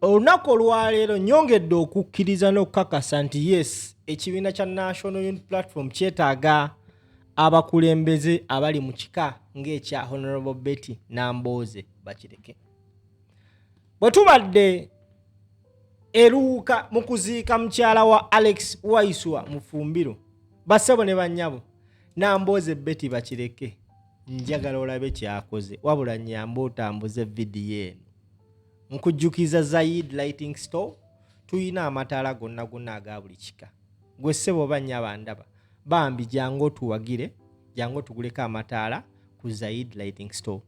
olunaku olwaleero nyongedde okukkiriza n'okukakasa nti yes ekibiina kya National Unity Platform kyetaaga abakulembeze abali mu kika ng'ekya Honorable Betty Nambooze bakireke. Bwe tubadde eruuka mu kuziika mukyala wa Alex Waiswa mu Fumbiro, bassebo ne bannyabo, Nambooze Betty bakireke. Njagala olabe kyakoze wabula nnyamba otambuze vidiyo eno. Nkujjukiza Zaid Lighting Store tuyina amataala gonna aga buli kika. Gwe ssebo bannya bandaba bambi jangu tuwagire, jangu tuguleko amataala ku Zaid Lighting Store.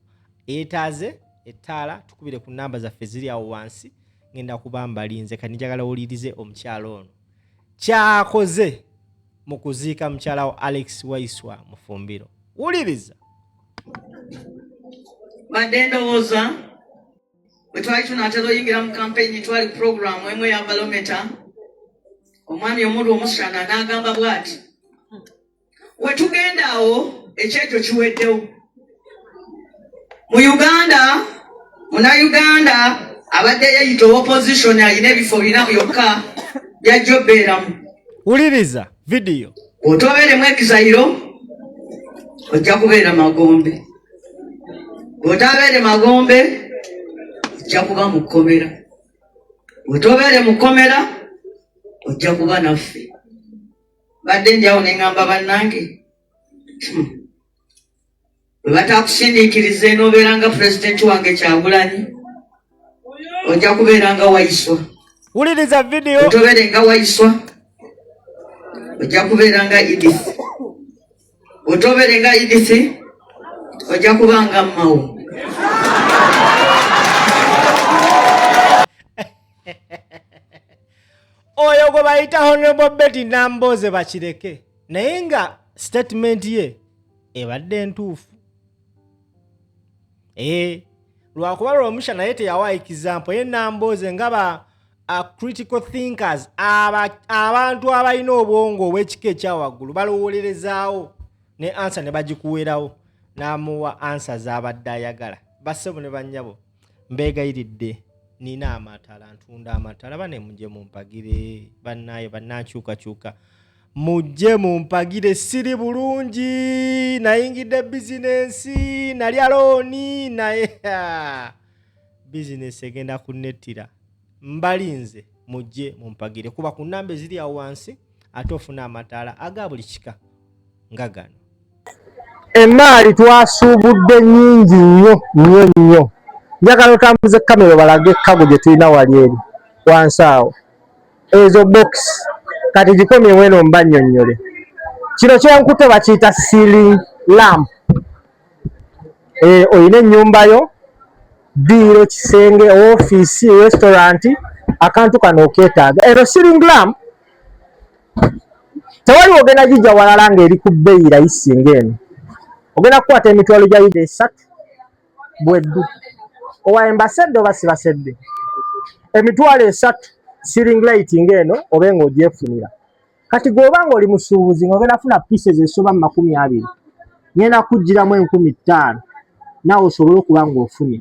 Etaaze ettaala tukubire ku namba zaffe ziri awo wansi, ngenda kubamba linze kati njagala olirize omukyalo ono kyakoze mu kuziika mukyala wa Alex Waiswa mu Fumbiro. Wuliriza. Badendowooza bwe twali tunaatera oyingira mu kampeyini twali programu emu ya balometa, omwami omuntu omusichana n'agamba bw'ati, we tugenda awo ekyekyo kiweddewo. Mu Uganda, Munnayuganda abadde yeeyita opposition alina ebifo bina byokka byajja obbeeramu. Wuliriza vidiyo. Bw'otobeeremu ekizayiro ojja kubeera Magombe. Bw'otabeere Magombe ojja kuba mu kkomera. Bw'otobeere mu kkomera ojja kuba naffe. Badde njyawo ne ŋŋamba bannange, bwe bataakusindiikirize n'obeera nga pulezidenti wange Kyagulanyi, ojja kubeera nga Waiswa. Wuliriza vidiyo. Bw'otobeere nga Waiswa ojja kubeera nga Edith. Bw'otobeere nga Edith ojja kuba nga Mao. Oyo gwe bayita Honorable Betty Nambooze bakireke, naye nga statement ye ebadde ntuufu. Lwakuba lw'omusha naye teyawa example ye Nambooze nga ba critical thinkers, abantu abalina obwongo obw'ekika ekyawaggulu balowoolerezaawo ne answer ne bagikuweerawo n'amuwa answer z'abadde ayagala. Bassebo ne bannyabo mbeegayiridde, nina amataala, ntunda amataala, bane mujje mumpagire bannaayo bannankyukakyuka, mujje mumpagire, siri bulungi, nayingidde bizinensi, nalya looni, naye bizinesi egenda kunnettira. Mbalinze mujje mumpagire kuba ku nnamba eziri awo wansi ate ofuna amataala aga buli kika nga gano. Emaali twasuubudde nnyingi nnyo. Njagala otambuze kamera balage ekkago gye tulina wali eri wansi awo. Ezo box kati gikomye weno mbannyonnyole. Kino kyenkute bakiyita ceiling lamp. Oyina ennyumbayo, biro, kisenge, ofiisi, restaurant, akantu kano okeetaaga. Ero ceiling lamp tewali ogenda gijja walala ng'eri ku bbeeyi layisi ng'eno. Ogenda kukwata emitwalo gya £3 bweddu. Owaye mbasedde oba sibasedde? Emitwalo 3 ceiling light ng'eno obe ng'ogyefunira. Kati gwoba ng'oli musuubuzi ng'ogenda funa pieces esoba mu 20, ngenda kuggyiramu 15,000 naawe osobole okuba ng'ofunye.